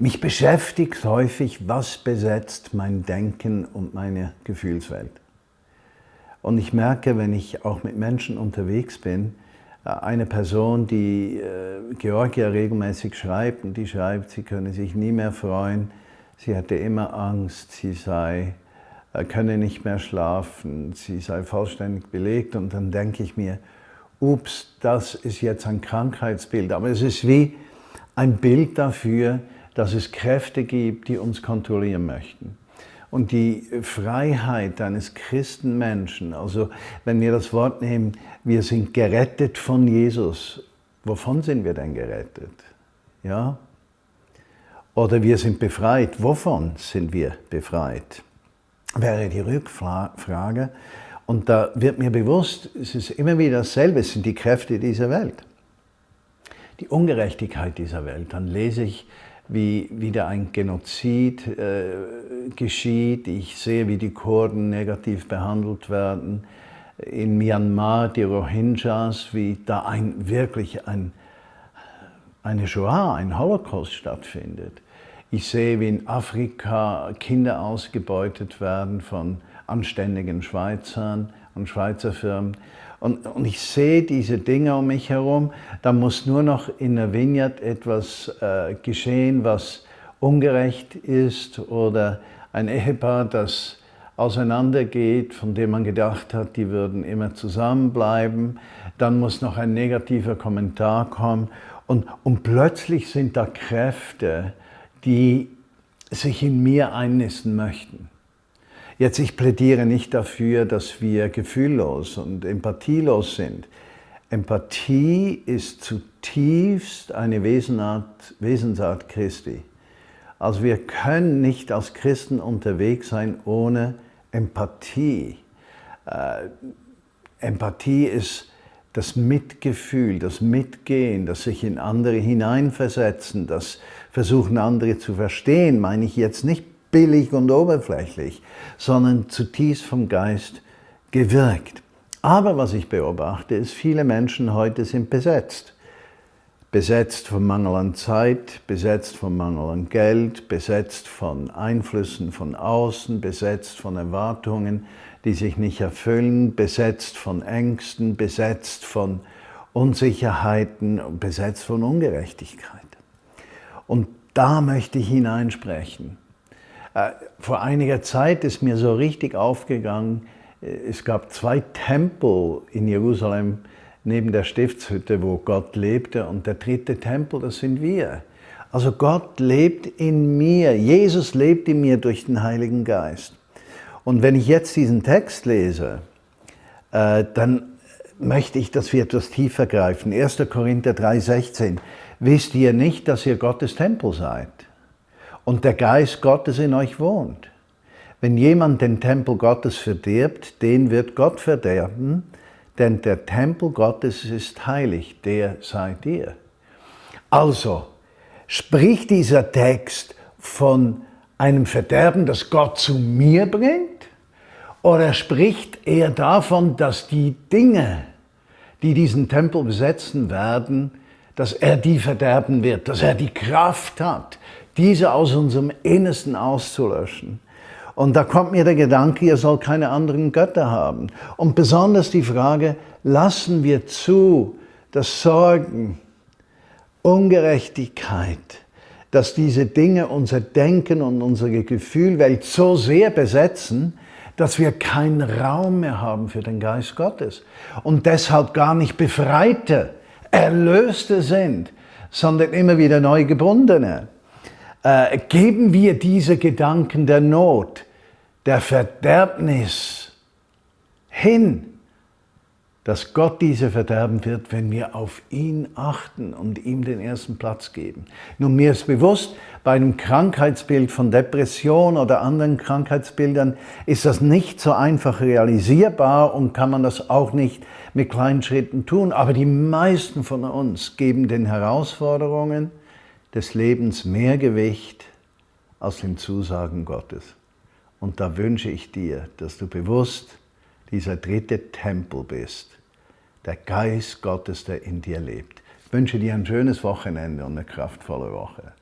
Mich beschäftigt häufig, was besetzt mein Denken und meine Gefühlswelt. Und ich merke, wenn ich auch mit Menschen unterwegs bin, eine Person, die Georgia regelmäßig schreibt, und die schreibt, sie könne sich nie mehr freuen, sie hätte immer Angst, sie könne nicht mehr schlafen, sie sei vollständig belegt. Und dann denke ich mir, ups, das ist jetzt ein Krankheitsbild. Aber es ist wie ein Bild dafür, dass es Kräfte gibt, die uns kontrollieren möchten. Und die Freiheit eines Christenmenschen, also wenn wir das Wort nehmen, wir sind gerettet von Jesus. Wovon sind wir denn gerettet? Ja? Oder wir sind befreit. Wovon sind wir befreit? Wäre die Rückfrage. Und da wird mir bewusst, es ist immer wieder dasselbe, es sind die Kräfte dieser Welt. Die Ungerechtigkeit dieser Welt. Dann lese ich, wie wieder ein Genozid geschieht. Ich sehe, wie die Kurden negativ behandelt werden. In Myanmar, die Rohingyas, wie da wirklich eine Shoah, ein Holocaust stattfindet. Ich sehe, wie in Afrika Kinder ausgebeutet werden von anständigen Schweizern und Schweizer Firmen. Und ich sehe diese Dinge um mich herum, da muss nur noch in der Vineyard etwas geschehen, was ungerecht ist, oder ein Ehepaar, das auseinandergeht, von dem man gedacht hat, die würden immer zusammenbleiben. Dann muss noch ein negativer Kommentar kommen und plötzlich sind da Kräfte, die sich in mir einnisten möchten. Jetzt, ich plädiere nicht dafür, dass wir gefühllos und empathielos sind. Empathie ist zutiefst eine Wesensart Christi. Also wir können nicht als Christen unterwegs sein ohne Empathie. Empathie ist das Mitgefühl, das Mitgehen, das sich in andere hineinversetzen, das Versuchen, andere zu verstehen, meine ich jetzt nicht billig und oberflächlich, sondern zutiefst vom Geist gewirkt. Aber was ich beobachte, ist, viele Menschen heute sind besetzt. Besetzt vom Mangel an Zeit, besetzt vom Mangel an Geld, besetzt von Einflüssen von außen, besetzt von Erwartungen, die sich nicht erfüllen, besetzt von Ängsten, besetzt von Unsicherheiten, besetzt von Ungerechtigkeit. Und da möchte ich hineinsprechen. Vor einiger Zeit ist mir so richtig aufgegangen, es gab 2 Tempel in Jerusalem neben der Stiftshütte, wo Gott lebte, und der 3. Tempel, das sind wir. Also Gott lebt in mir, Jesus lebt in mir durch den Heiligen Geist. Und wenn ich jetzt diesen Text lese, dann möchte ich, dass wir etwas tiefer greifen. 1. Korinther 3,16. Wisst ihr nicht, dass ihr Gottes Tempel seid und der Geist Gottes in euch wohnt? Wenn jemand den Tempel Gottes verdirbt, den wird Gott verderben, denn der Tempel Gottes ist heilig, der seid ihr. Also, spricht dieser Text von einem Verderben, das Gott zu mir bringt? Oder spricht er davon, dass die Dinge, die diesen Tempel besetzen werden, dass er die verderben wird, dass er die Kraft hat, diese aus unserem Innersten auszulöschen? Und da kommt mir der Gedanke, ihr sollt keine anderen Götter haben. Und besonders die Frage, lassen wir zu, dass Sorgen, Ungerechtigkeit, dass diese Dinge unser Denken und unsere Gefühlwelt so sehr besetzen, dass wir keinen Raum mehr haben für den Geist Gottes und deshalb gar nicht Befreite, Erlöste sind, sondern immer wieder Neugebundene. Geben wir diese Gedanken der Not, der Verderbnis hin, dass Gott diese verderben wird, wenn wir auf ihn achten und ihm den ersten Platz geben. Nun, mir ist bewusst, bei einem Krankheitsbild von Depression oder anderen Krankheitsbildern ist das nicht so einfach realisierbar und kann man das auch nicht mit kleinen Schritten tun. Aber die meisten von uns geben den Herausforderungen des Lebens mehr Gewicht als den Zusagen Gottes. Und da wünsche ich dir, dass du bewusst dieser 3. Tempel bist, der Geist Gottes, der in dir lebt. Ich wünsche dir ein schönes Wochenende und eine kraftvolle Woche.